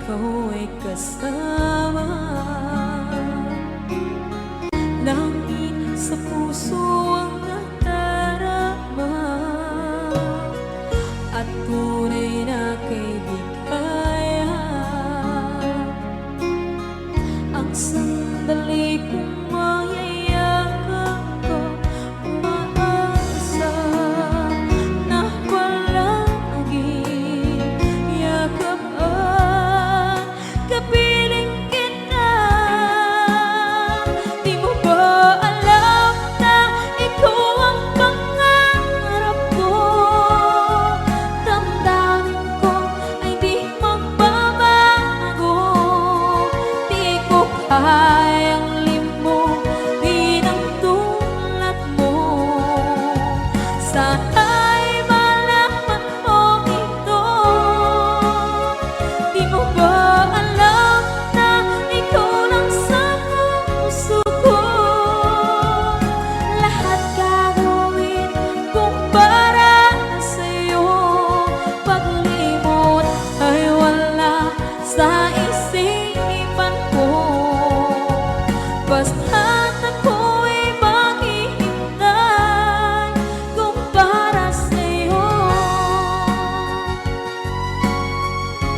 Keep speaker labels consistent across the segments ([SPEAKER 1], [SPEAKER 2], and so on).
[SPEAKER 1] ikaw ay kasama. Langit sa puso ang nadarama, at tunay na kaibigan. Ang sandali kong mayayakap ko, umaasa na palaging yakapan, kapiling kita. Di mo ba alam na ikaw ang pangarap ko? Damdamin ko ay di magbabago. Di ko kayang limutin ang tulad mo. Sana'y malaman mo ito. Di mo ba alam na ikaw lang sa puso ko? Lahat gagawin kung para sa'yo. Paglimot ay wala sa isipan ko. Basta't ako'y maghihintay kung para sa'yo.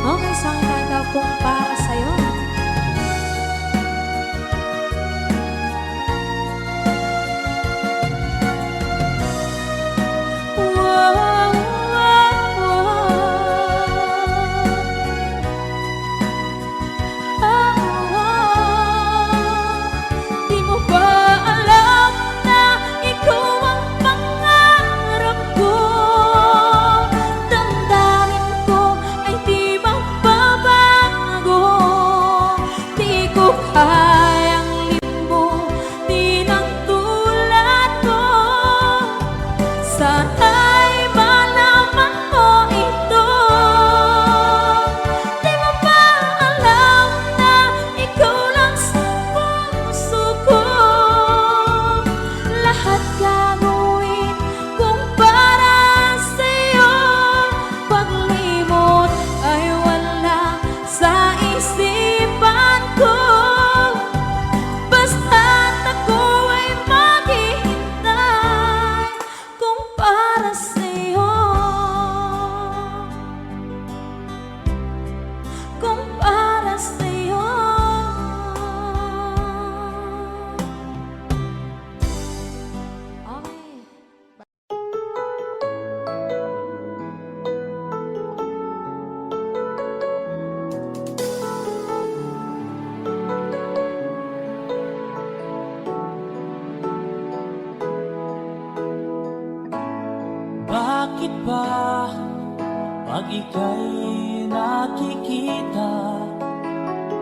[SPEAKER 1] Okay, saan ka kung para sa'yo? Wow, wow, Di mo ba alam na ikaw ang pangarap ko? Damdamin ko ay di magbabago. Di ko kayang limutin ang tulad ko. Sana'y malaman mo ito. Di mo ba alam na ikaw lang sa puso ko? Lahat gagawin kung para sa'yo. Paglimot ay wala sa isipan ko. Basta't ako ay maghihintay kung para sa'yo. Kung para sa'yo. Okay.
[SPEAKER 2] Bakit ba pag ika'y nakikita,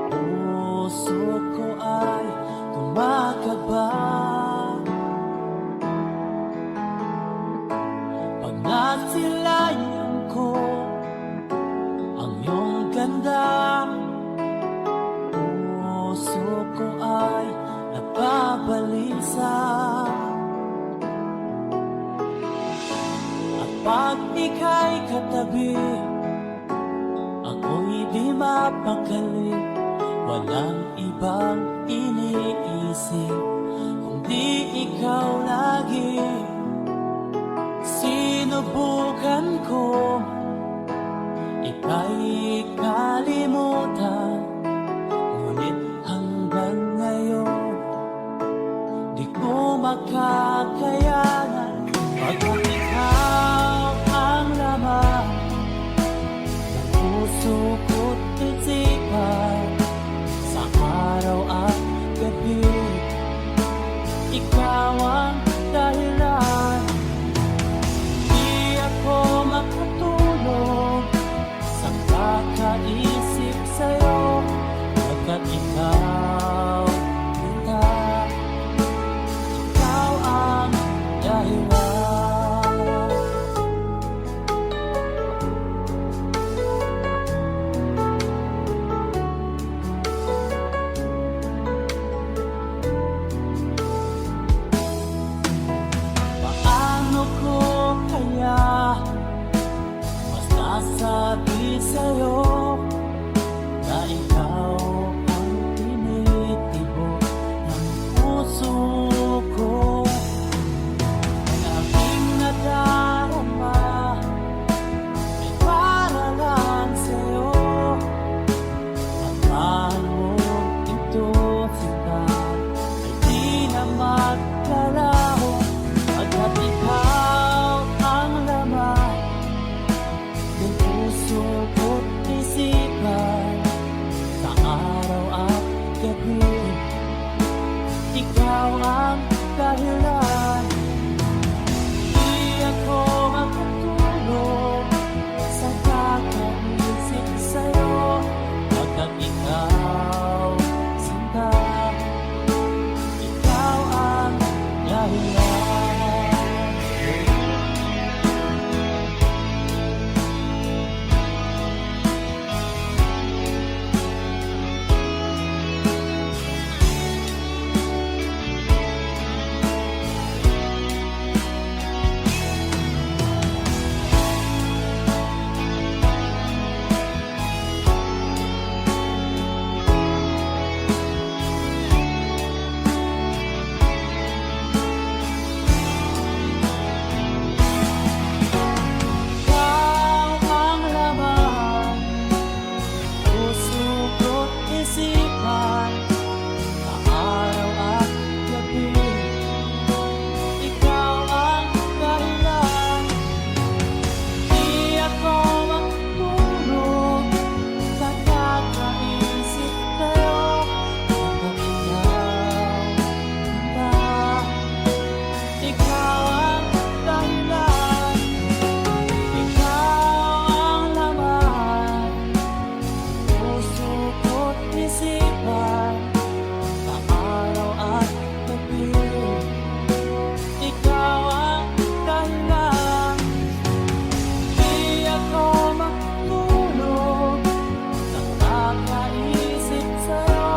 [SPEAKER 2] puso ko ay kumakaba? Pag nasilayan ko ang iyong ganda, puso ko ay napabalisa. Pag ika'y katabi, ako'y di mapakali. Walang ibang iniisip kundi ikaw lagi. Sinubukan ko ika'y kalimutan, ngunit hanggang ngayon di ko makakayanan. Pagkat ikaw ang laman ng puso ko't isipan, sa araw at gabi, ikaw ang dahilan. Di ako makatulog sa kakaisip sa'yo, pagkat ikaw ang dahilan. maglalaho pagkat ikaw ang laman ng puso ko't isipan sa araw at gabi. Ikaw ang dahilan, di ako makatulog sa kakaisip sa'yo pagkat ikaw sinta, ikaw ang dahilan. Ikaw ang laman, puso ko't isipan sa araw at gabi. Ikaw ang dahilan, di ako makatulog sa kakaisip sa'yo pagkat ikaw sinta, ikaw ang dahilan. Ikaw ang laman, puso ko't isipan sa araw at gabi. Ikaw ang dahilan, di ako makatulog sa kakaisip sa'yo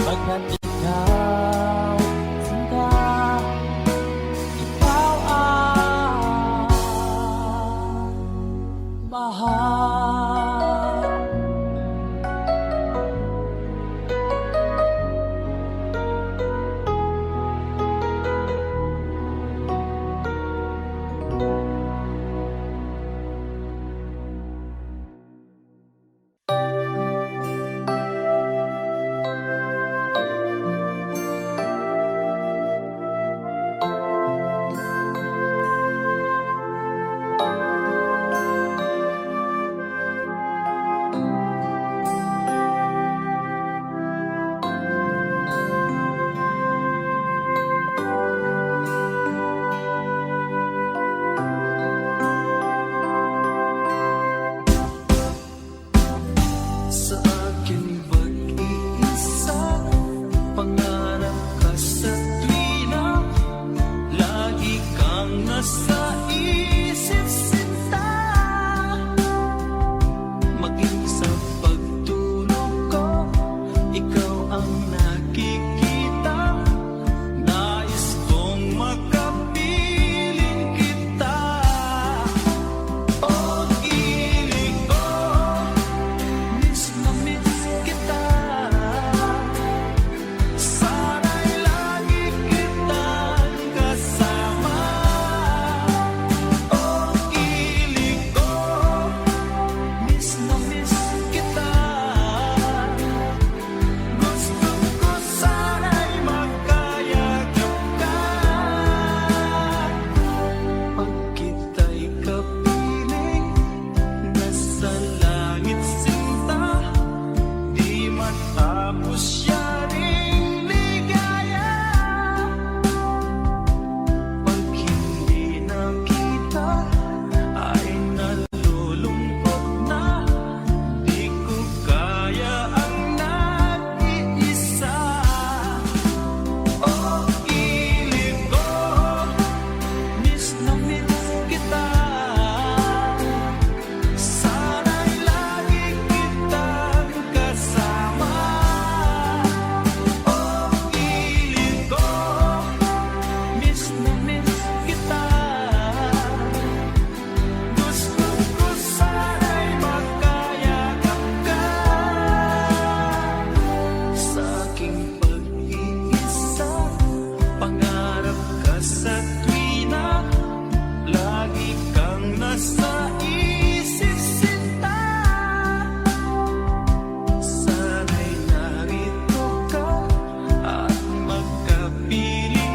[SPEAKER 2] pagkat ikaw sinta, ikaw ang mahal.
[SPEAKER 3] Sa akin mag-iisa, pangarap ka sa tuwina, lagi kang nasa isip sinta. Maging sa pagtulog ko, ikaw ang nakikita, nais kong makapiling kita. Pag-ibig ko, miss na miss kita, sana'y lagi kitang kasama. Pag-ibig ko, miss na miss kita, gusto ko sana'y magkayakap ka. Pag kita'y kapiling, nasa langit sinta, di matapos yaring ligaya. Pag hindi nakita, ay nalulungkot na, di ko kaya ang nag-iisa. Pag-ibig ko, miss na miss kita, sana'y lagi kitang kasama. Pag-ibig ko, miss na miss kita, gusto ko sana'y magkayakap ka. Sa aking pag-iisa, pangarap ka sa tuwina, lagi kang nasa isip sinta. Sana'y narito ka at magkapiling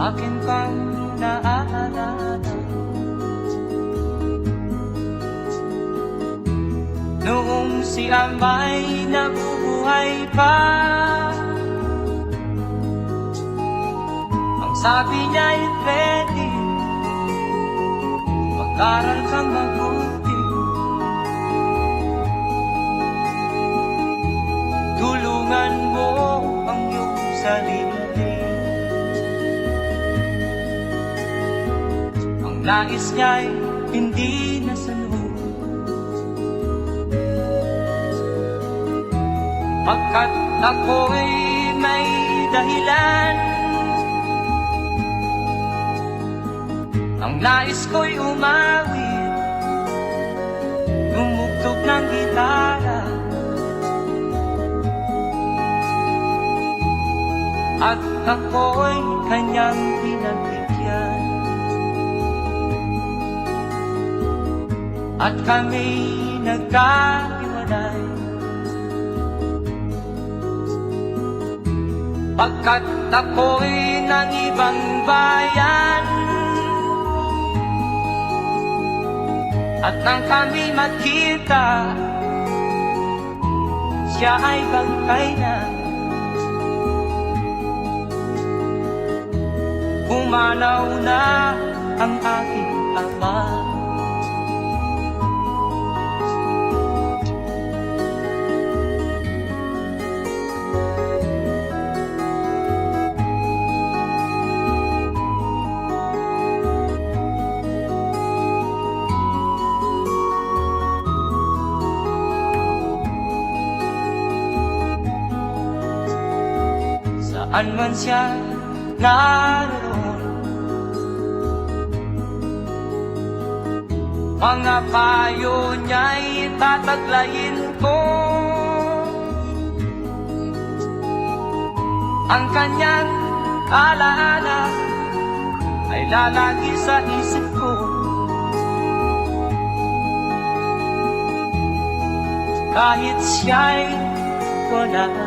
[SPEAKER 2] akin pang naaalala. Noong si Amay nabubuhay pa, ang sabi niya ay pwede mag-aral kang mabuti, tulungan mo ang iyong sarili. Ang nais niya'y hindi nasunod, pagkat ako'y may dahilan. Ang nais ko'y umawit, tumugtog ng gitara, at ako'y kanyang pinagbigyan. At kami nagkahiwalay, pagkat ako'y ng ibang bayan. At nang kami magkita, siya ay bangkay na. Pumanaw na ang aking ama. Saan man siya naroon, mga payo niya'y tataglayin ko. Ang kanyang alaala ay lalagi sa isip ko. Kahit siya'y wala na,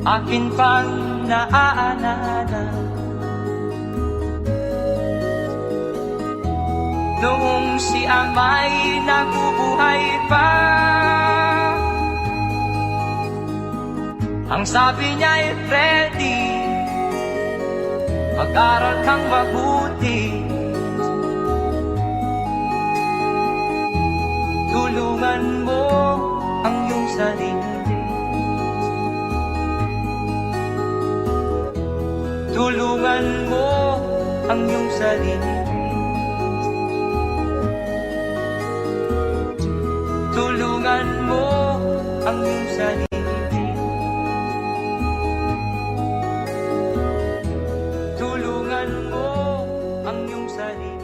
[SPEAKER 2] akin pang naaalala. Noong si Amay nabubuhay pa, ang sabi niya ay Freddy, mag-aral kang mabuti, tulungan mo ang iyong sarili. Tulungan mo ang iyong sarili. Tulungan mo ang iyong sarili. Tulungan mo ang iyong sarili.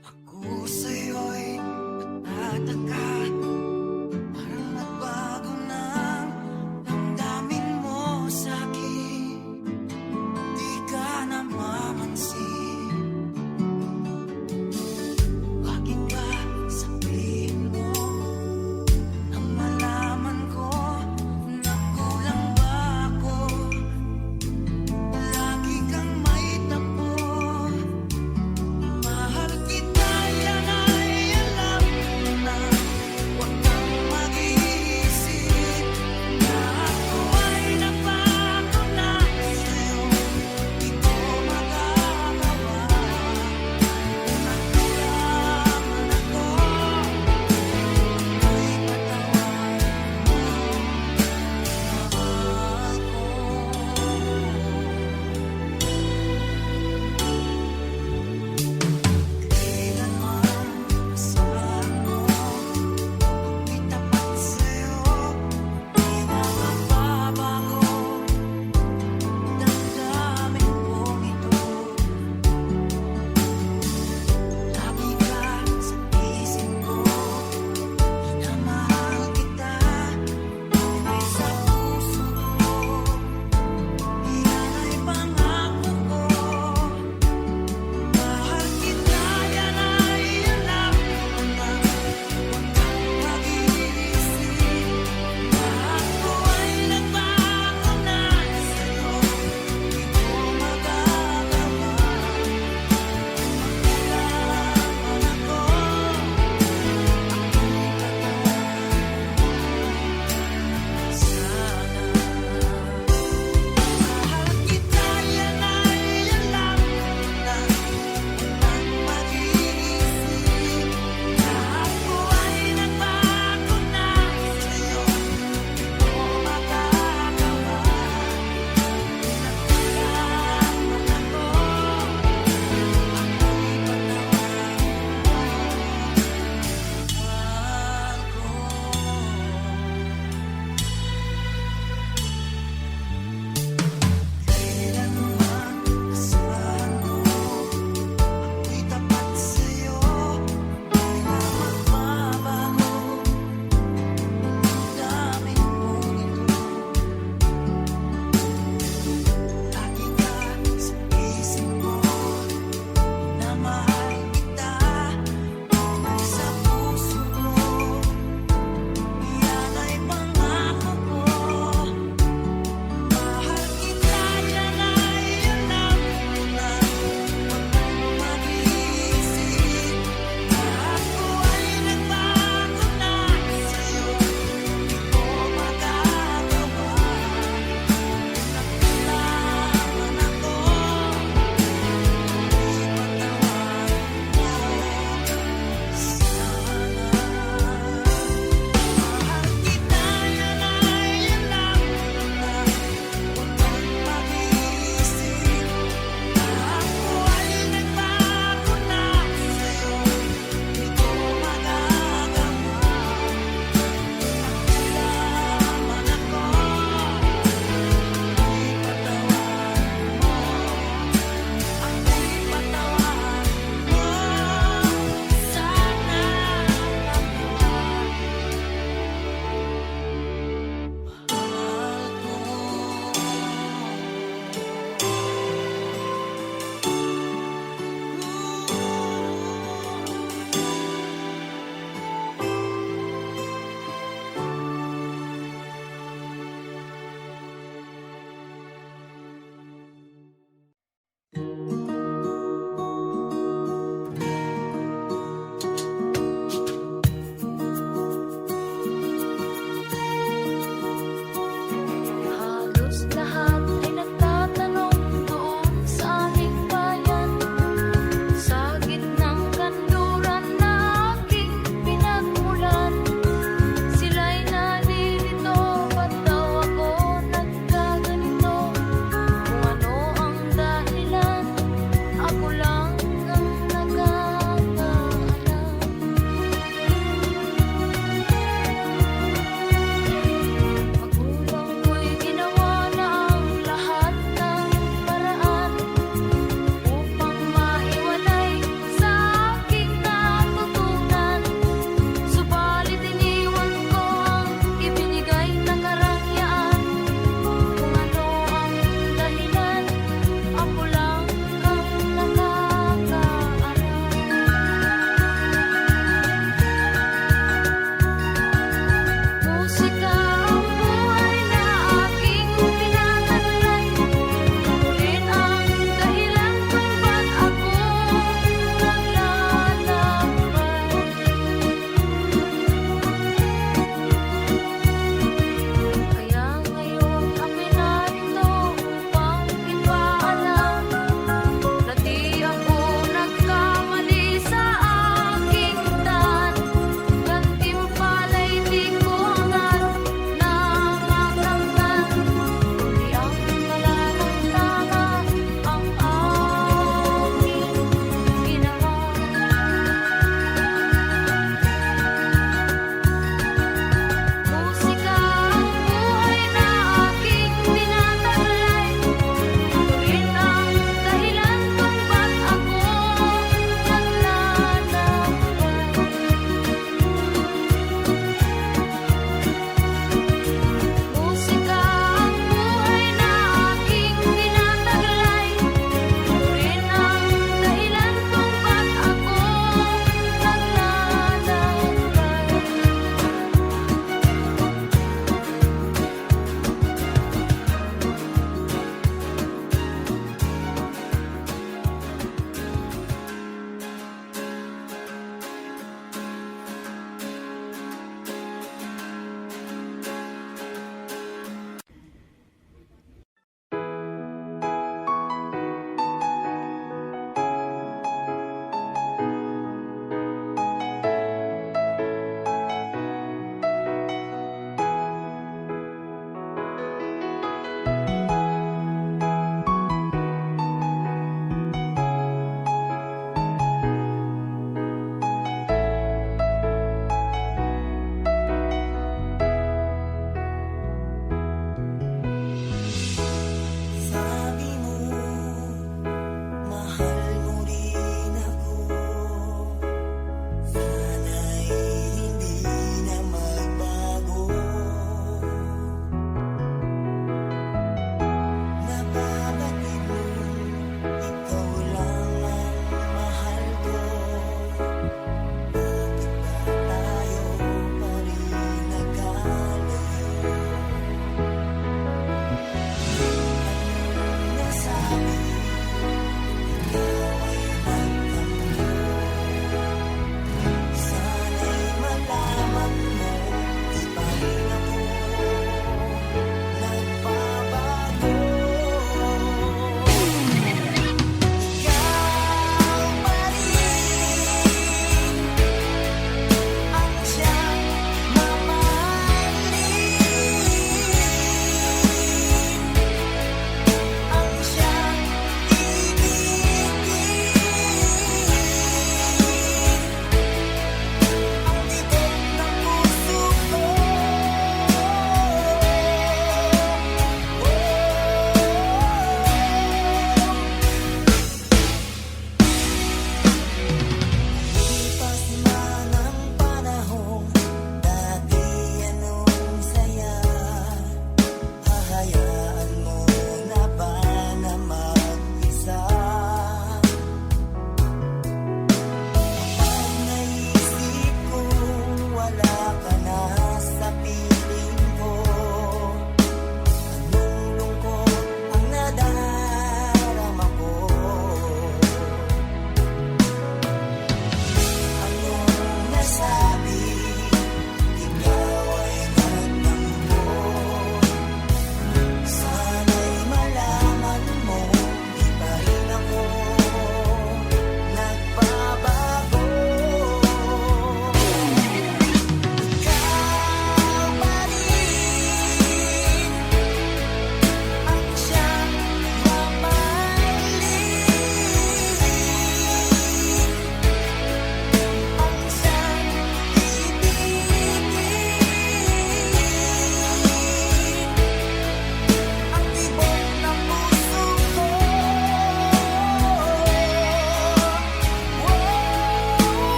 [SPEAKER 3] Ako sa'yo'y natataka, parang nagbago ng damdamin mo sa'kin. Di ka namamansin, bakit ba sabihin mo nang malaman ko na kulang ba ako? Lagi kang may tampo, mahal kita, yan ay alam mo na.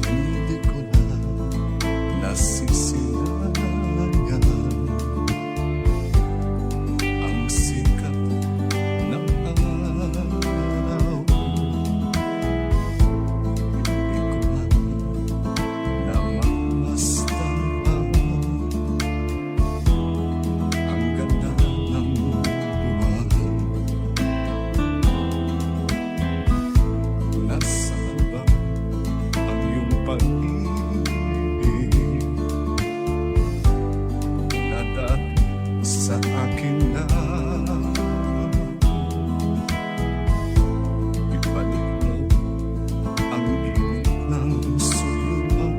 [SPEAKER 4] Hindi ko na nasisilayan ang sikat ng araw. Hindi ko na namamastan ang ganda ng buwan. Nasaan ba ang iyong pag-ibig na dati sa akin na ibalik mo ang init ng suyuan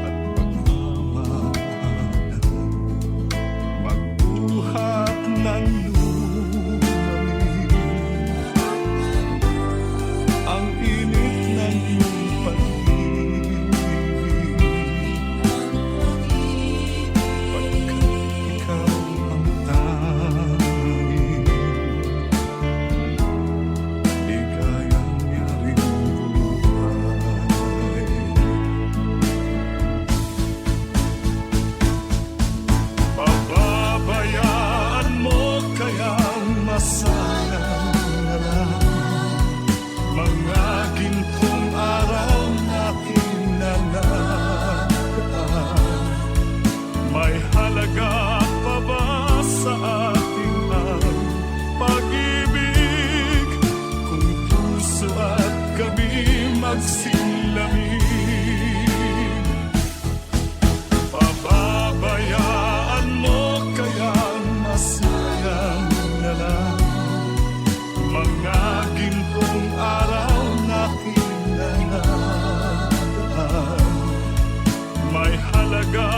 [SPEAKER 4] at pagmamahal, magbuhat ng lumalim ang init ng iyong pag-ibig, pagkat ikaw ang tanging ligayang yaring buhay. Pababayaan mo kayang masayang na lang mga gintong araw natin na nagaan. May halaga pa ba sa ating ang pag-ibig kung puso at gabi magsilamig? Pababayaan mo kayang masayang na lang mga gintong araw natin na nagaan. May halaga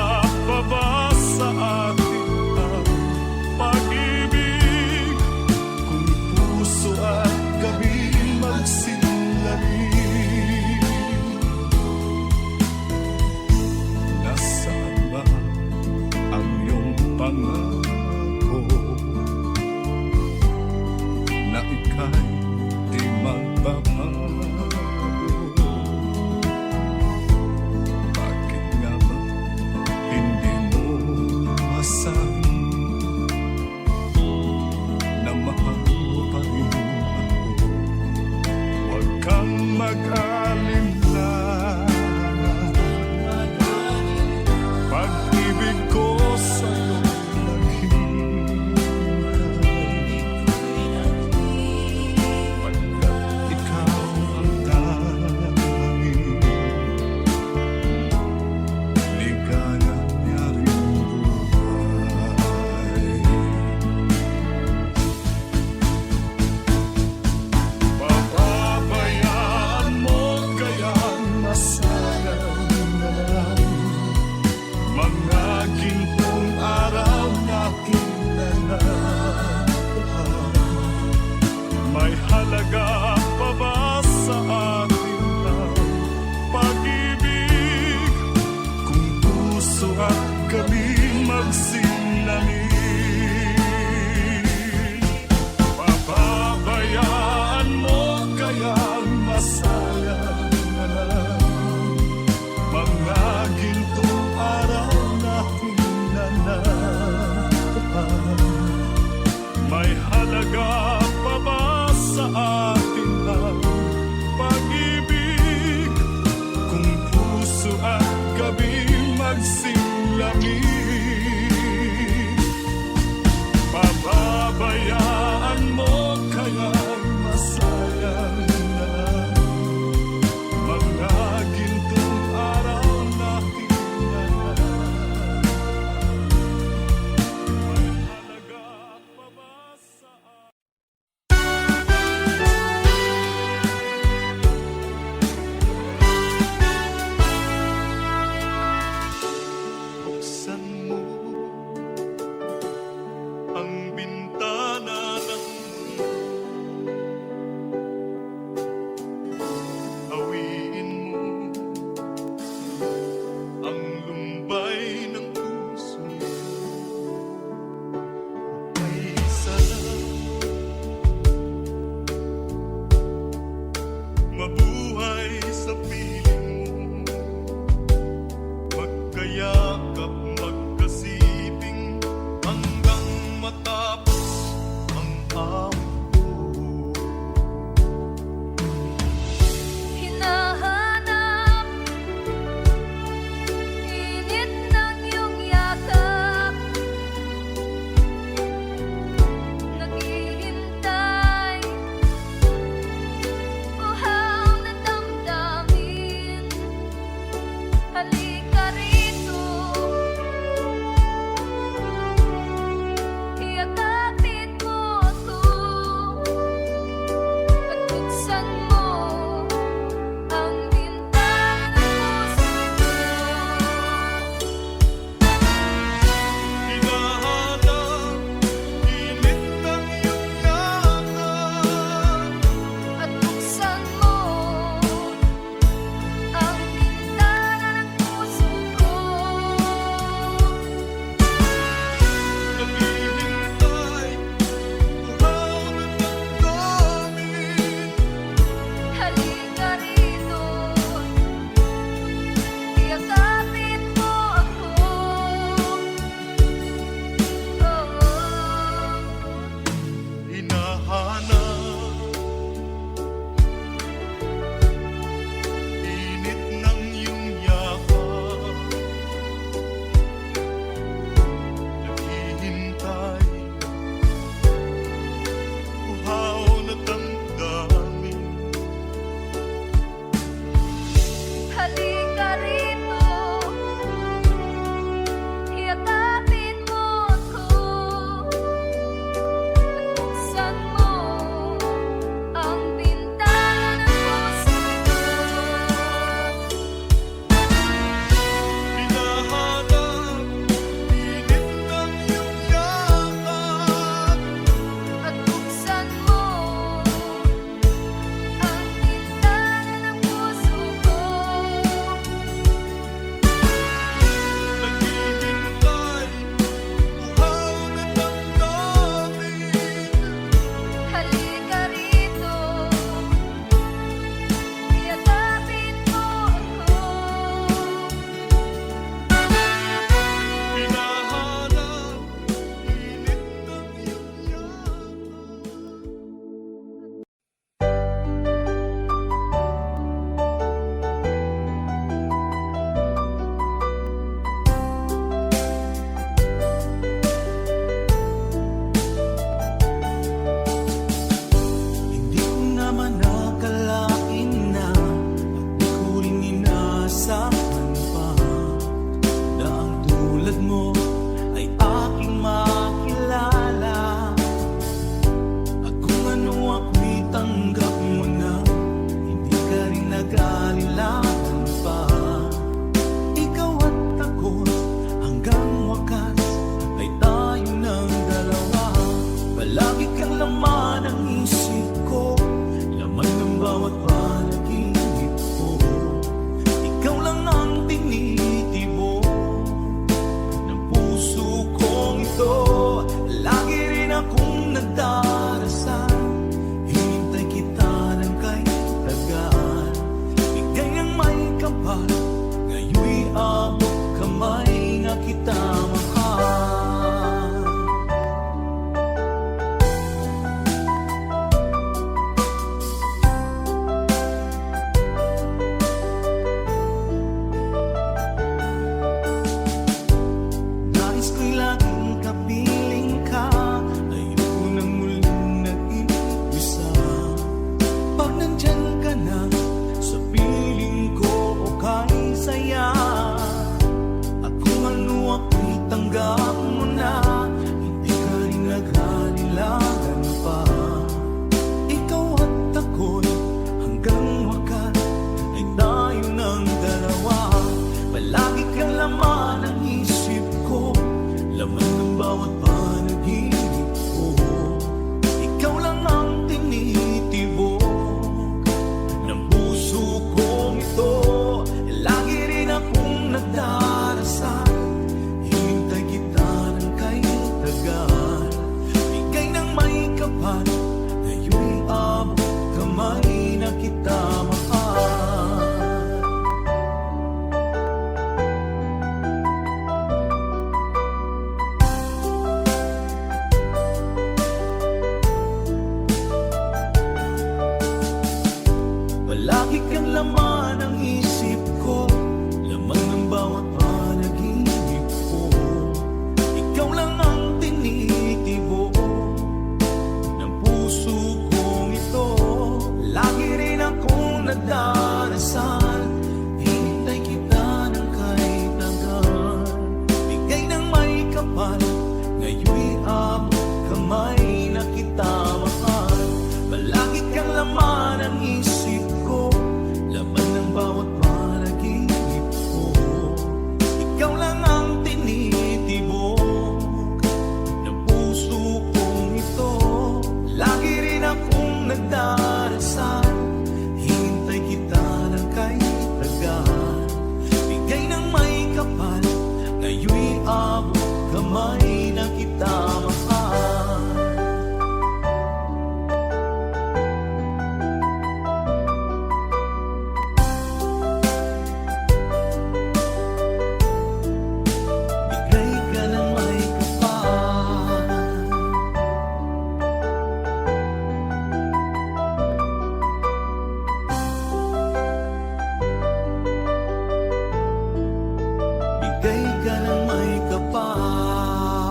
[SPEAKER 4] pa ba sa atin ang pag-ibig kung puso at gabi magsilamig? Nasaan ba ang iyong pangako na ika'y di magbabago? Bakit nga ba hindi mo masabi na mahal mo pa rin ako? Huwag kang mag-alinlangan, pag-ibig ko sa'yo naghihintay, pagkat ikaw ang tanging ligayang yaring buhay. Pababayaan mo kayang masayang na lang mga gintong araw natin na nagaan. May halaga pa ba sa atin ang pag-ibig kung puso at gabi magsilamig? Pababayaan mo kayang masayang na lang
[SPEAKER 3] kamay na kita mahal. Bigay ka ng may kapal. Bigay ka ng may kapal.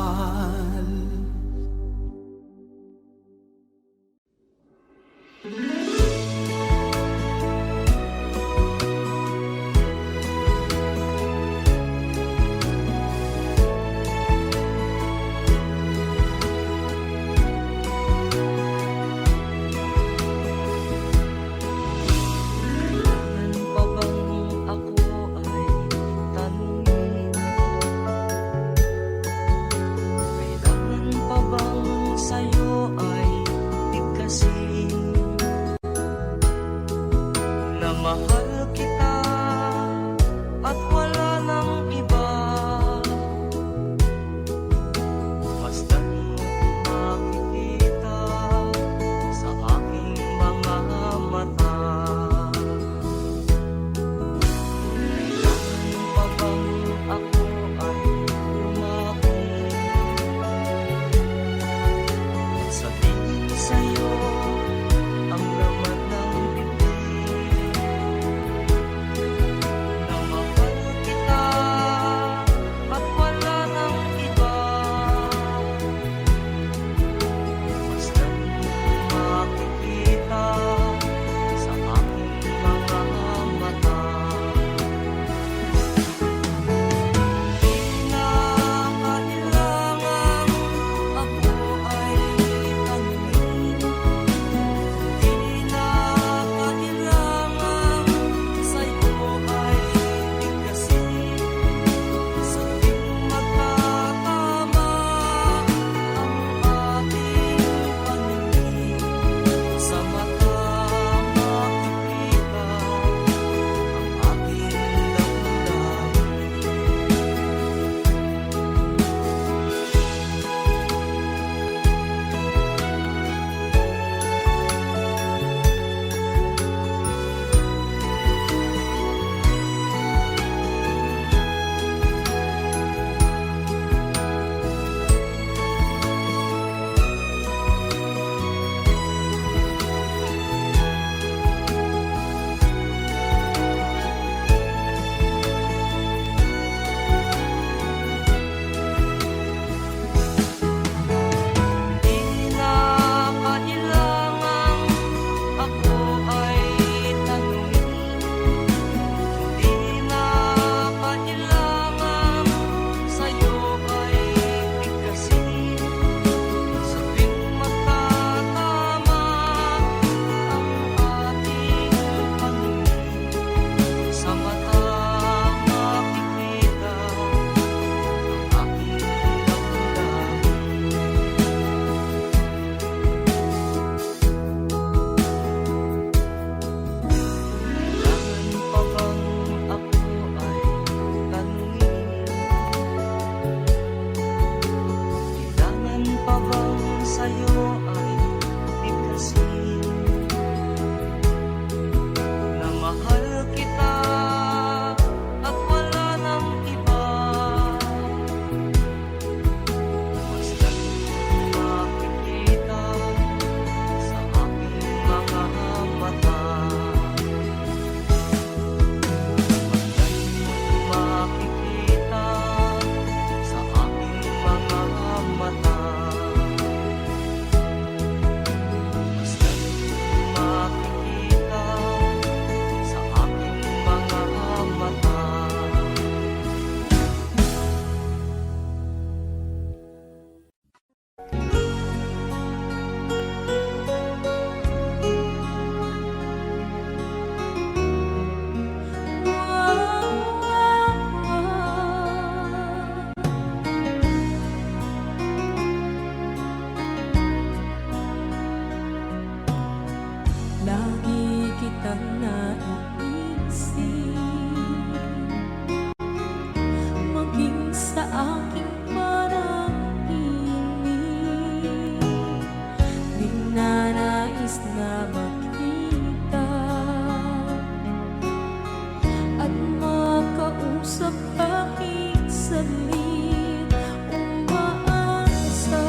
[SPEAKER 1] saglit umaasa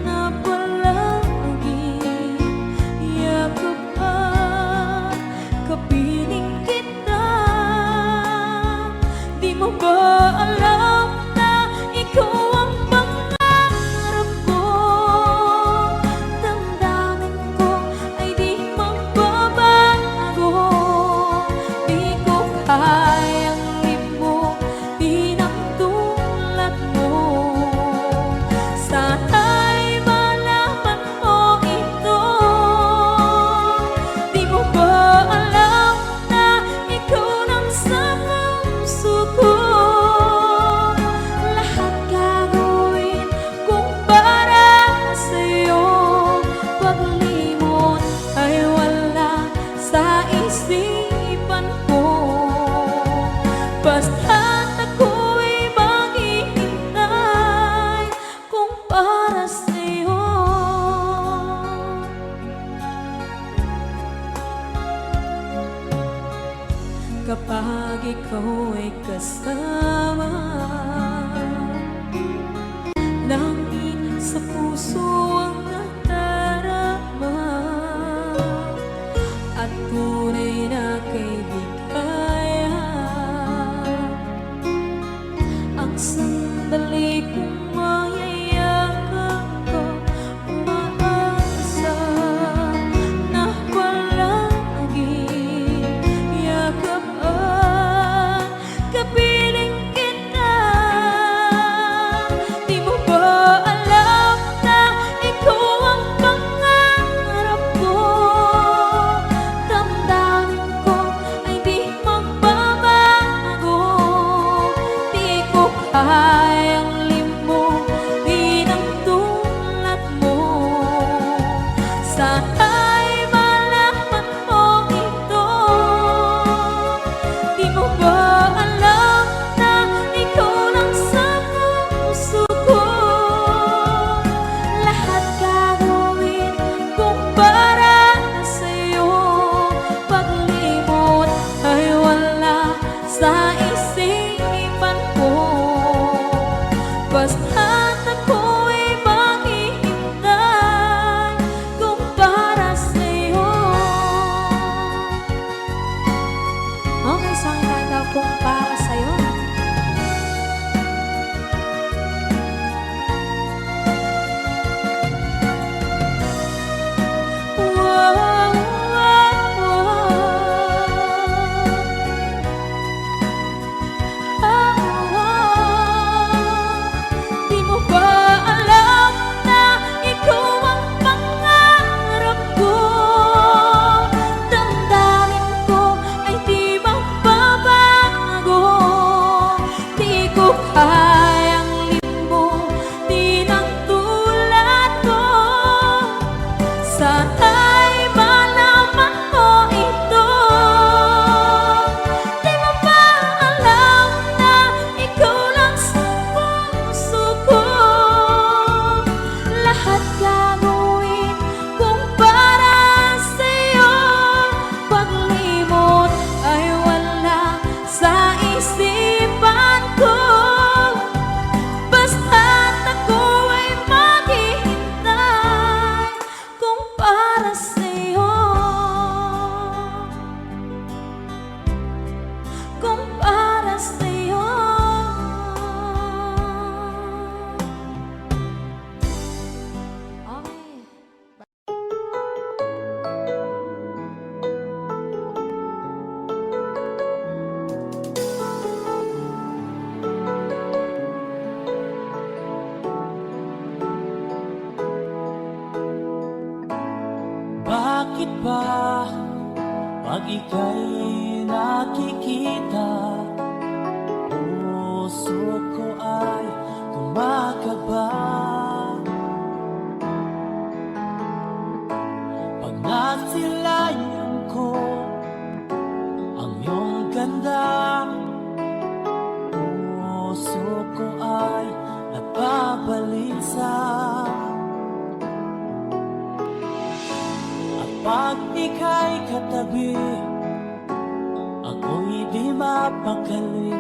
[SPEAKER 1] na palagi yakap at kapiling kita. Di mo ba alam na ikaw ang pangarap ko? Damdamin ko ay di magbabago. Di ko kayang limutin ang tulad mo. Sana'y malaman mo ito. Di mo ba alam na ikaw lang sa puso ko? Lahat gagawin kung para sa'yo. Paglimot ay wala sa isipan ko. Basta't ako'y maghihintay kung para sa'yo. Kapag ikaw ay kasama, langit sa puso ang nadarama, at tunay na kaibigan. Ang sandali kong mayayakap ko, umaasa na palagi yakap at kapiling kita. Di mo ba alam na ikaw ang pangarap ko? Damdamin ko ay di magbabago. Di ko kayang limutin ang tulad mo. Sana'y malaman mo ito. Di mo ba alam na ikaw lang sa puso ko? Lahat gagawin kung para sa'yo. Paglimot ay wala sa isipan ko. Basta't ako'y maghihintay kung para sa'yo. Okay, so ang kanta kung para sa'yo. Wow, wow, Di mo ba alam na ikaw ang pangarap ko? Damdamin ko ay di magbabago. Di ko kayang limutin ang tulad ko. Sana'y malaman mo ito. Di mo ba alam na ikaw lang sa puso ko? Lahat gagawin kung para sa'yo. Paglimot ay wala sa isipan ko. Basta't ako ay maghihintay kung para sa'yo. Kung para sa'yo. Okay.
[SPEAKER 2] Bakit ba pag ika'y nakikita, puso ko ay kumakaba? Pag nasilayan ko ang iyong ganda, puso ko ay nababalisa. At pag ika'y katabi, ako'y di mapakali.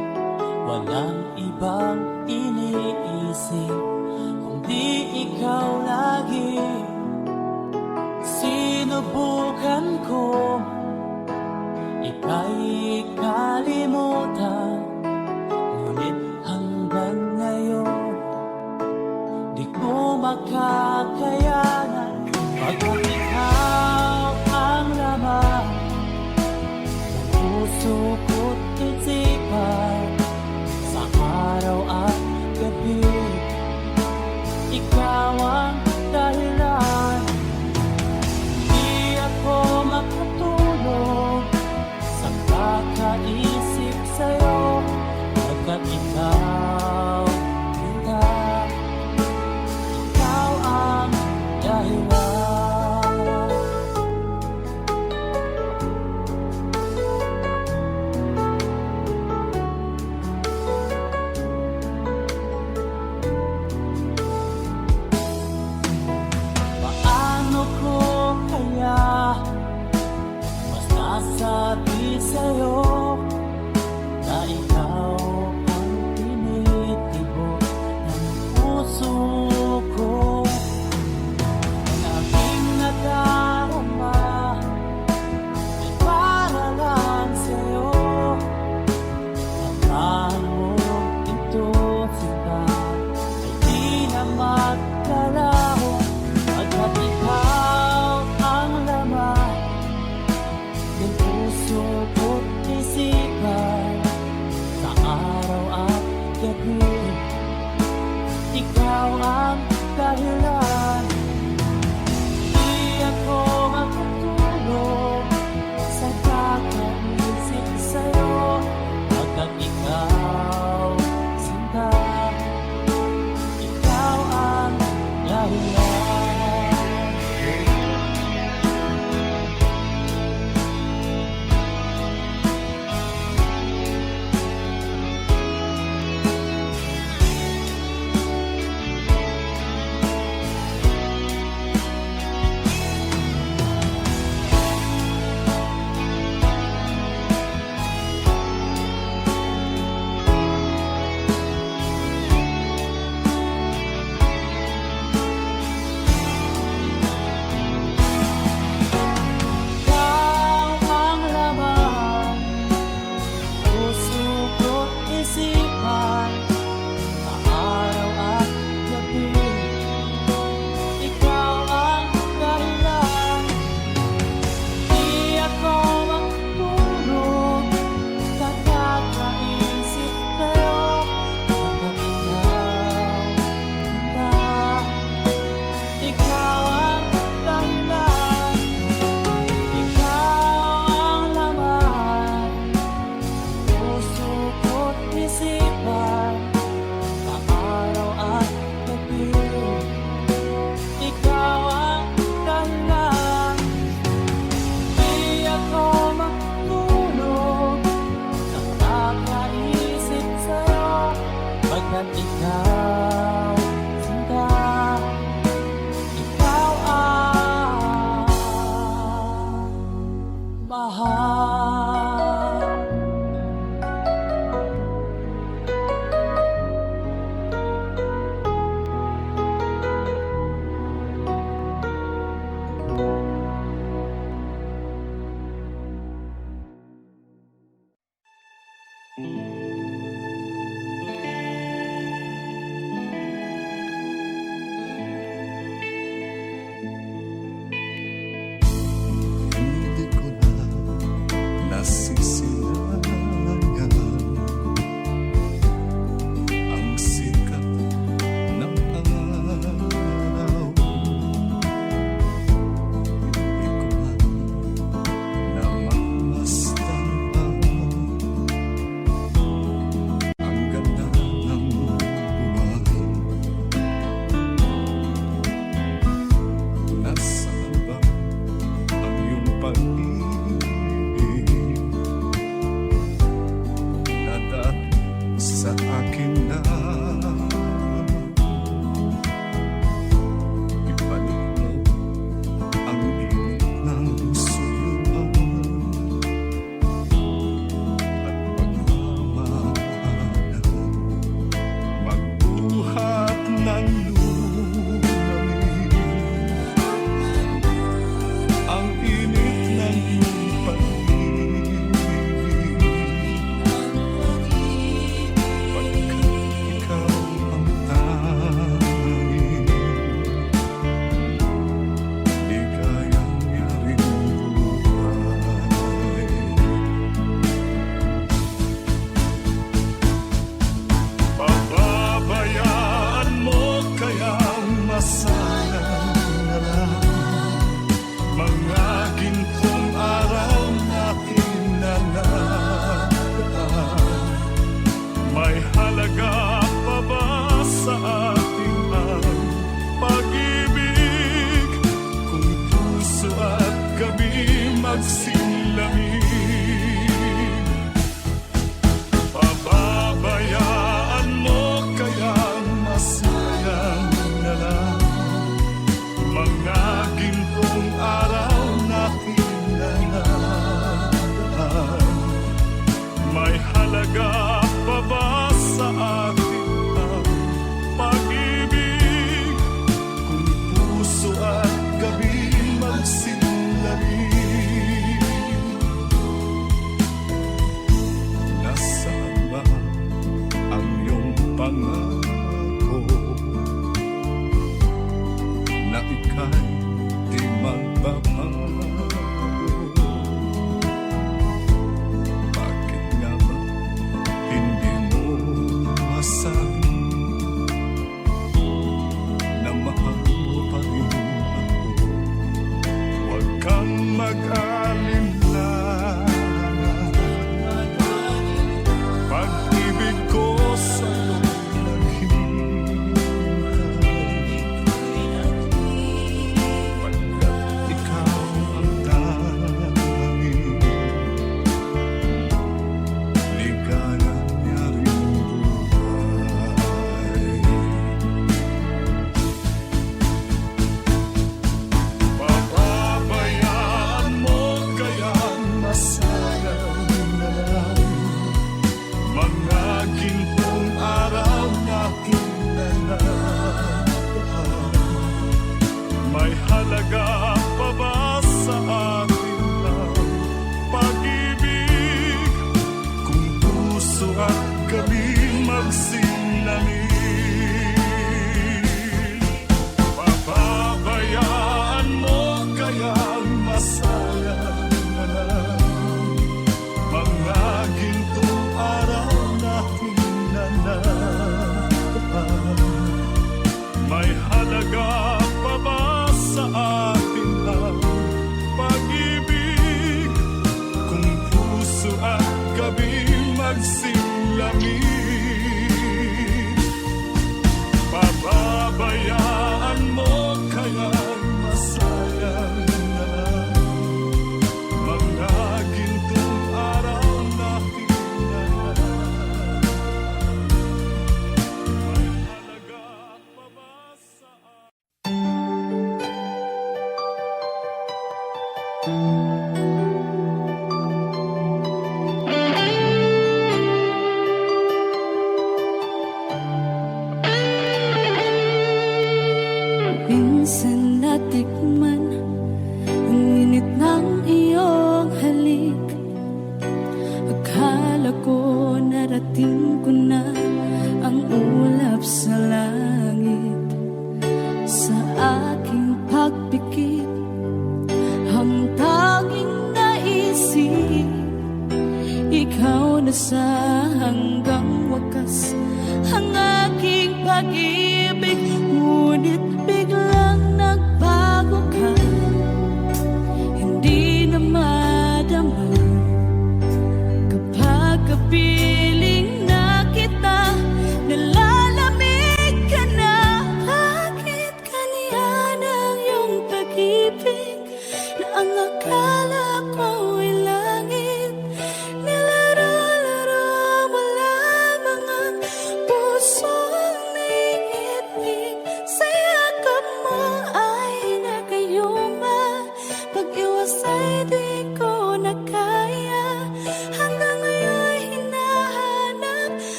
[SPEAKER 2] Walang ibang iniisip kundi ikaw lagi. Sinubukan ko ika'y kalimutan, ngunit hanggang ngayon di ko makakayanan. Pagkat ikaw ang laman ng puso ko't isipan, sa araw at gabi ikaw ang dahilan. Di ako makatulog sa kakaisip sa'yo, pagkat ikaw, ikaw ang dahilan. Paano ko kaya masasabi sa'yo na ikaw ang tinitibok ng puso ko? Ang aking nadarama ay para lang sa'yo. Tandaan mo ito, sila ay di na magkalaho, pagkat ikaw ang laman ng puso ko't isipan, sa araw at gabi ikaw ang dahilan. Di ako makatulog sa kakaisip sa'yo, pagkat ikaw, sinta, ikaw ang dahilan. Ikaw ang laman, puso ko't isipan, sa araw at gabi ikaw ang dahilan. Di ako makatulog sa kakaisip sa'yo, pagkat ikaw ang dahilan. Ikaw ang laman, puso ko't isipan, sa araw at gabi ikaw ang dahilan. Di ako makatulog sa kakaisip sa'yo, pagkat ikaw, sinta, ikaw ang mahal.
[SPEAKER 4] Hindi ko na nasisilayan ang sikat ng araw. Hindi ko na namamasdan ang ganda ng buhay. Nasaan ba ang iyong pag-ibig na dati sa akin na ibalik mo ang init ng suyuan at pagmamahal. pangako na ika'y di magbabago. Bakit nga ba hindi mo masabi na mahal mo pa rin ako? Huwag kang mag-alinlangan, pag-ibig ko sa'yo naghihintay, pagkat ikaw ang tanging ligaya niya rin buhay. Papabayaan mo kaya masayang na lang mga gintong araw natin na nataan? May halaga pa ba sa atin ang pag-ibig kung puso at gabi magsinangin? Papabayaan mo kaya masayang na lang mga gintong araw natin na nataan? May halaga pa ba sa atin ang pag-ibig kung puso at gabi magsilamig? Papabayaan mo kaya masayang na lang mga gintong araw natin na nataan? May halaga pa ba sa atin?
[SPEAKER 1] Minsan natikman ang init ng iyong halik. Akala ko narating ko na ang ulap sa langit. Sa aking pagpikit, ang tanging naisip, ikaw na sa hanggang wakas ang aking pag-ibig. Ngunit biglang nagbago ka, hindi na madama kapag kapiling na kita. Nalalamig ka na, bakit kanya ng iyong pag-ibig na ang akala ko'y langit? Nilaro-laro mo lamang ang pusong naiinip.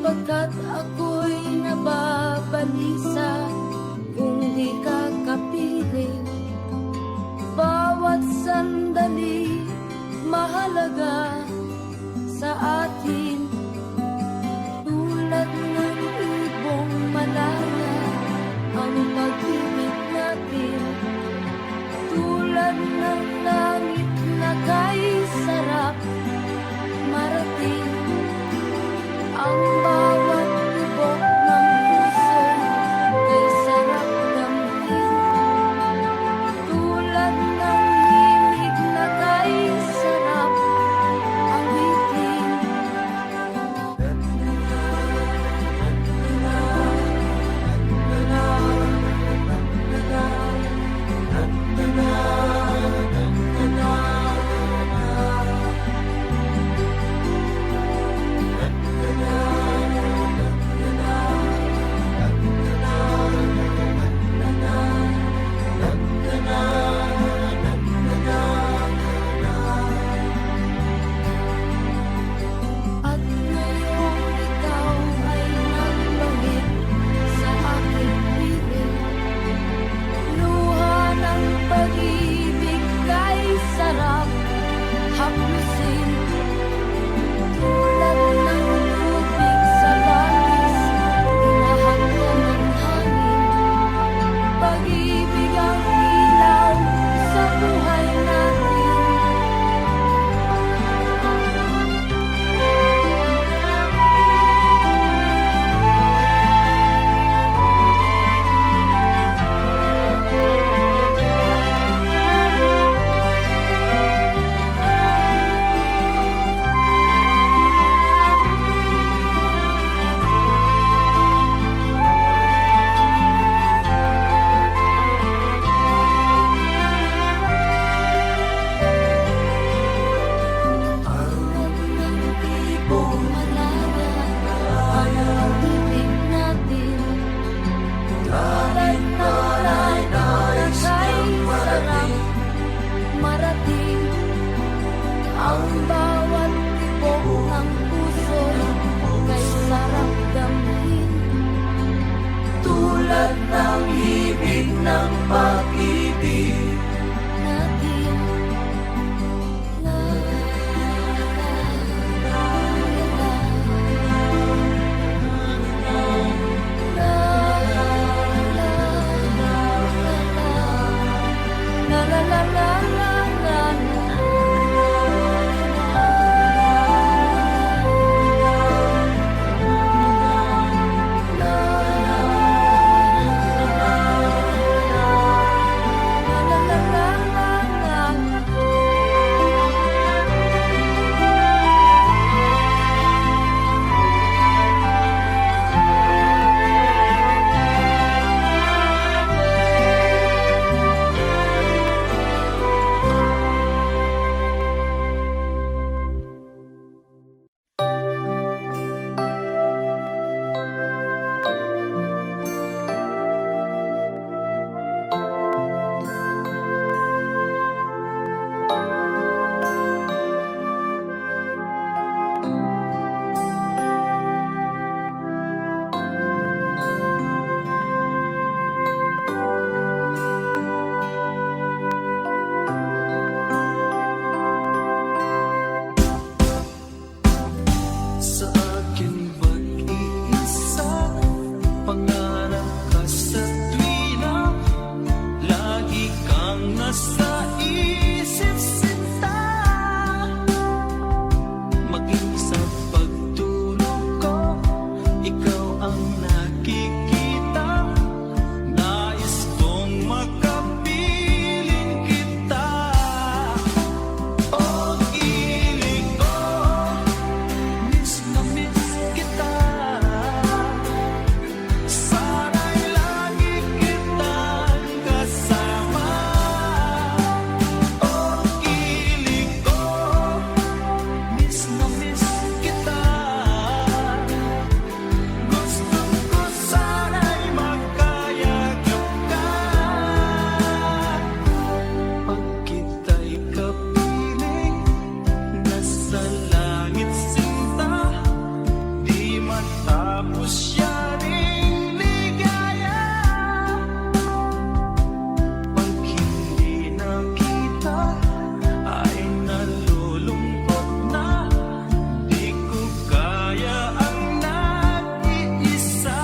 [SPEAKER 1] Pagkat ako'y nababalisa kung di ka kapiling. Bawat sandali mahalaga sa atin. Tulad ng ibong malaya ang pag-ibig natin. Tulad ng langit na kay sarap marating. Ang bawat tibok ng puso kay sarap damhin. Tulad ng himig na kay sarap awitin. At ngayong ikaw ay naglawit sa aking piling. Luha ng pag-ibig kay sarap haplusin. Tulad ng tubig sa langis, hinahanggan ng hangin. Pag-ibig ang ilaw sa buhay natin. Tulad ng ibong malaya ang pag-ibig natin. Tulad ng langit na kay sarap marating. Ang bawat tibok ng puso kay sarap damhin. Tulad ng himig ng pag-ibig natin. La, la, la, la, la, la.
[SPEAKER 3] siya ring ligaya. Pag hindi nakita ay nalulungkot na. Di ko kaya ang nag-iisa.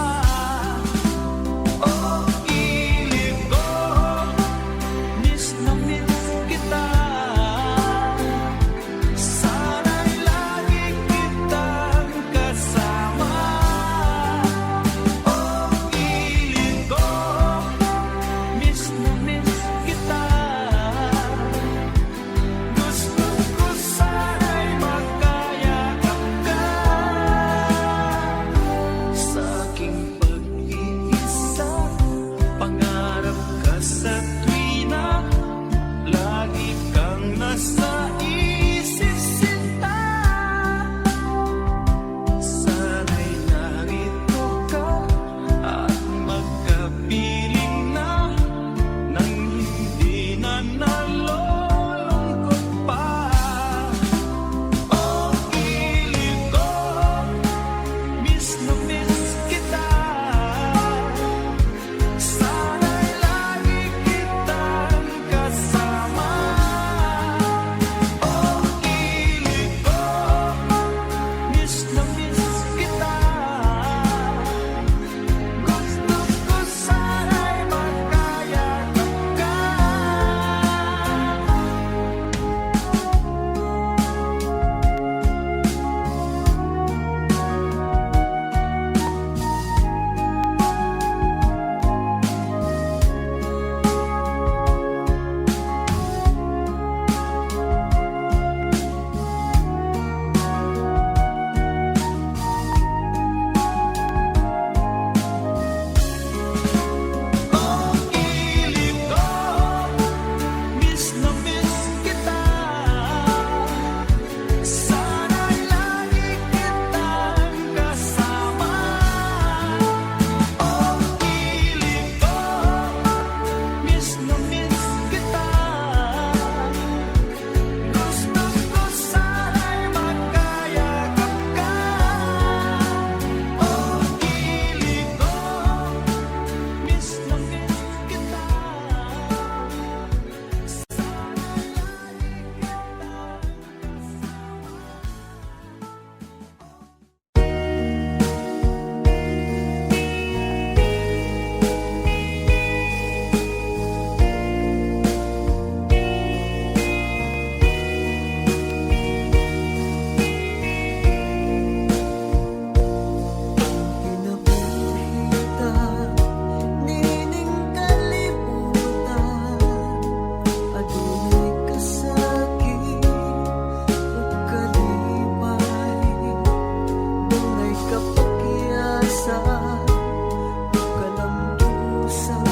[SPEAKER 3] Oh, ilig ko, miss na miss kita. Sana'y lagi kitang kasama. Oh, ilig ko, miss na miss kita. Gusto ko sana'y magkayakap ka. Sa aking pag-iisa, pangarap ka sa tuwina. Lagi kang nasa isip sinta. Sana'y narito ka at magkapiling na nang hindi na nalulungkot pa. Oh, ilig ko, miss na miss kita. Sana'y lagi kitang kasama. Oh, ilig ko, miss na miss kita. Gusto ko sana'y magkayakap ka. Oh, ilig ko, miss na miss kita. Sana'y lagi kitang kasama. Oh, ilig ko, miss na miss kita. Gusto ko sana'y magkayakap ka. Oh, ilig ko, miss na miss kita. Pinabuhita, nining kalimutan. Adunay kasakit ug kalipay. Dunay kapagyasa ug kalambusan.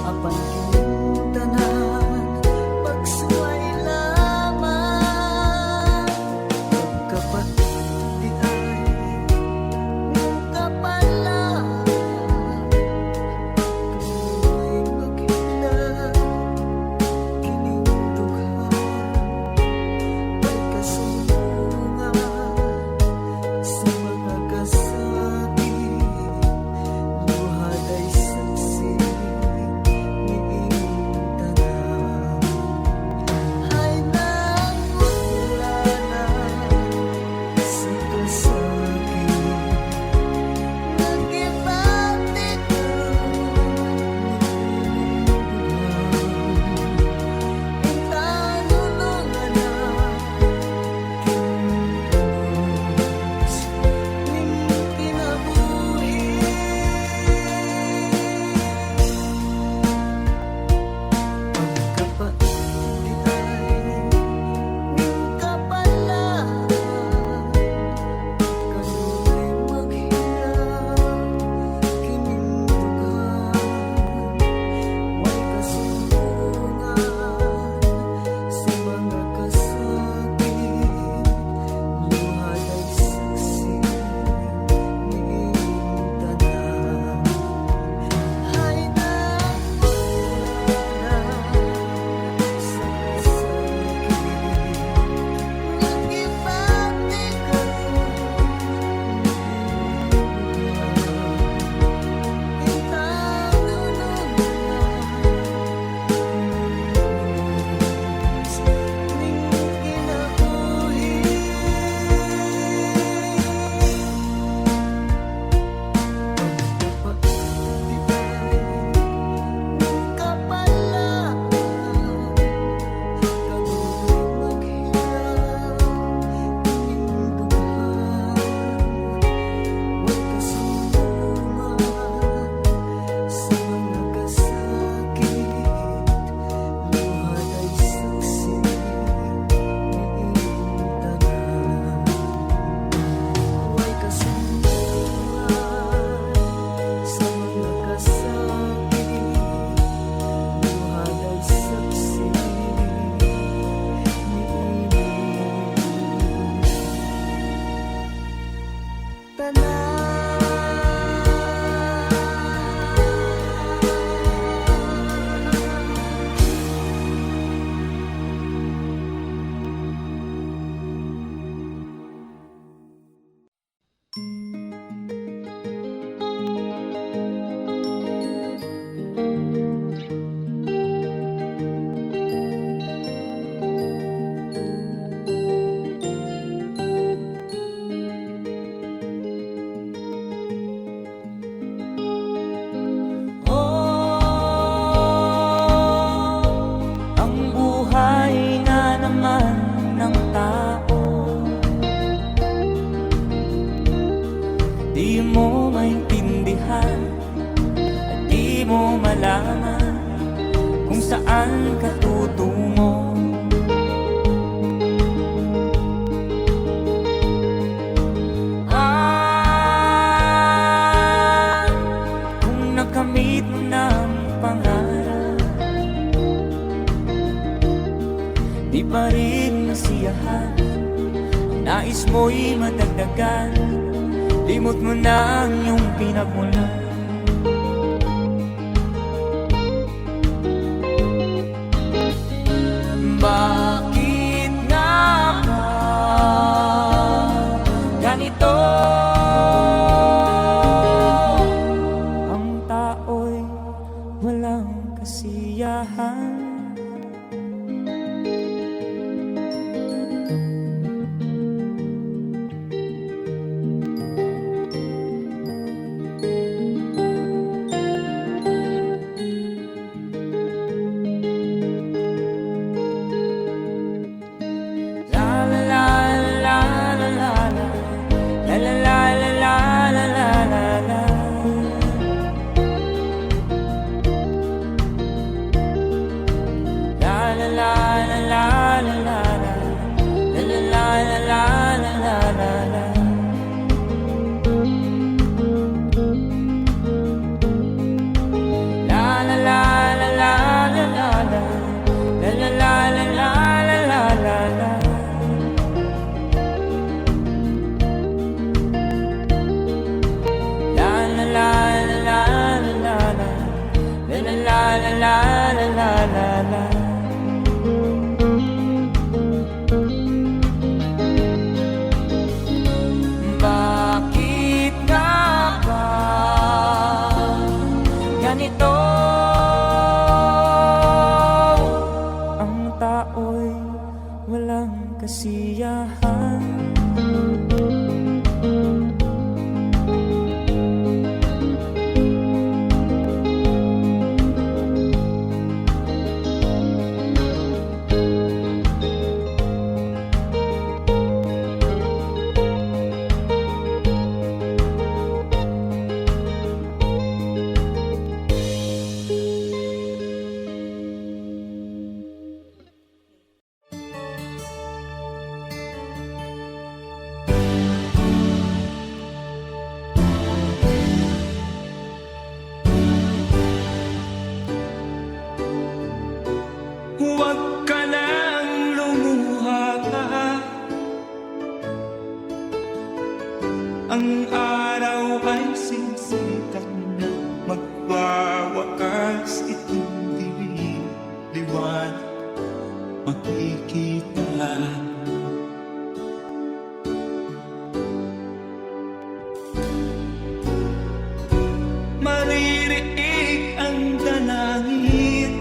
[SPEAKER 3] Apan kining tanan pagsuway lamang. Pagkapatid di ay mong kapalaan. Kamoy maghinag kining duha. May kasulungan sa mga kasama. kita na.
[SPEAKER 2] Ang buhay nga naman ng tao, di mo maintindihan at di mo malaman kung saan ka tutungo. Kung nakamit mo ng pangarap, di pa rin nasiyahan. Ang nais mo'y madagdagan, limot mo na ang iyong pinagmulan. Bakit nga ba ganito? Ang tao'y walang kasiyahan. Bakit nga ba ganito? Ang tao'y walang kasiyahan.
[SPEAKER 4] Huwag ka nang lumuha. Ang araw ay sisikat na, magwawakas itong dilim. Liwanag makikita. Maririnig ang dalangin,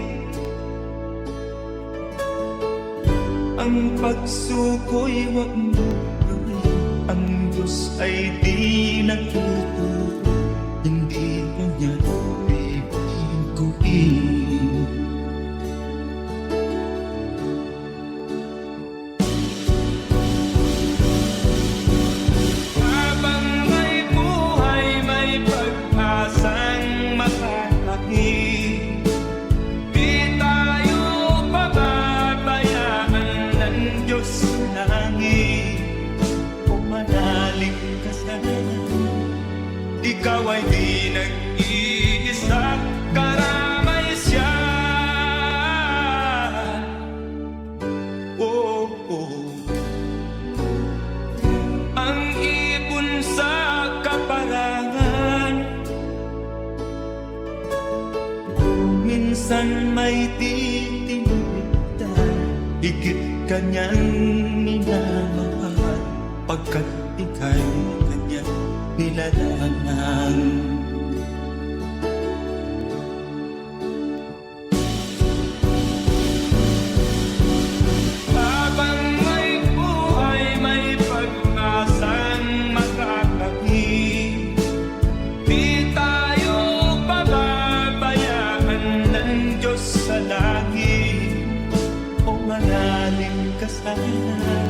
[SPEAKER 4] ang pagsuko'y wag mo gawin. Ang Diyos ay di nagtuturo, hindi mo niya bibiguin. Habang may buhay, may pag-asang makakakit. Di tayo pababayaan ng Diyos sa langit. Kung manalig ka sana, ikaw ay di nag-iisa, karamay siya. Oh, oh. Ang ibon sa minsan may titinitan, higit kanyang minamahal, pagkat ika'y kanyang nilalangan. Habang may buhay, may pag-asang makakakit, di tayo pababayaan ng Diyos sa langit. O manalig ka sana,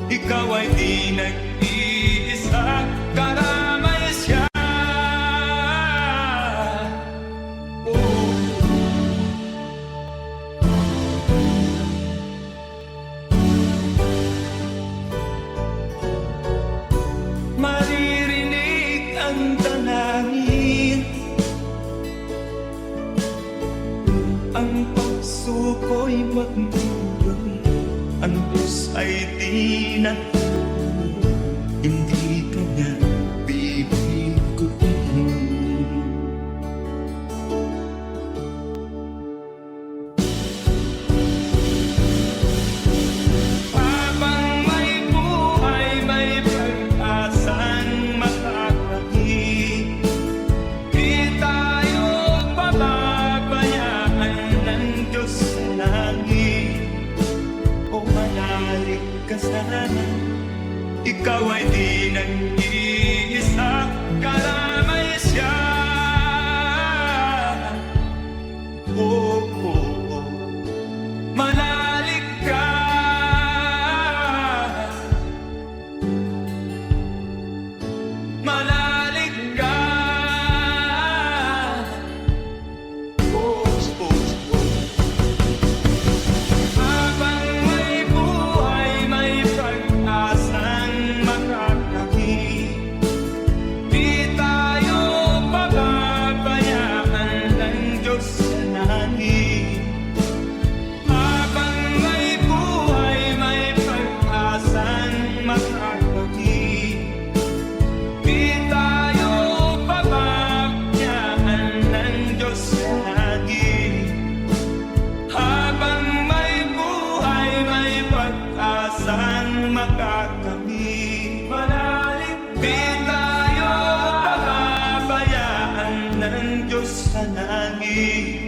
[SPEAKER 4] ikaw ay di nag-iisa, karamay siya. Oh. Maririnig ang dalangin, ang pagsuko'y magmumuloy, ang Diyos ay di natutulog, hindi kanya bibiguin. Habang may buhay, may pag-asang makakakit, di tayo pababayaan ng Diyos sa langit. O manalig ka sana, ikaw ay di nag-iisa, karamay siya. Oh, oh, oh. Manalig ka, manalig ka. Oh, oh, oh. Habang may buhay, may pag-asang makakakit, di tayo pababayaan ng Diyos sa langit. Habang may buhay, may pag-asang makakakit, di tayo pababayaan ng Diyos sa langit. Habang may buhay, may pag-asang makakamit, manalig, di tayo pababayaan ng Diyos sa langit.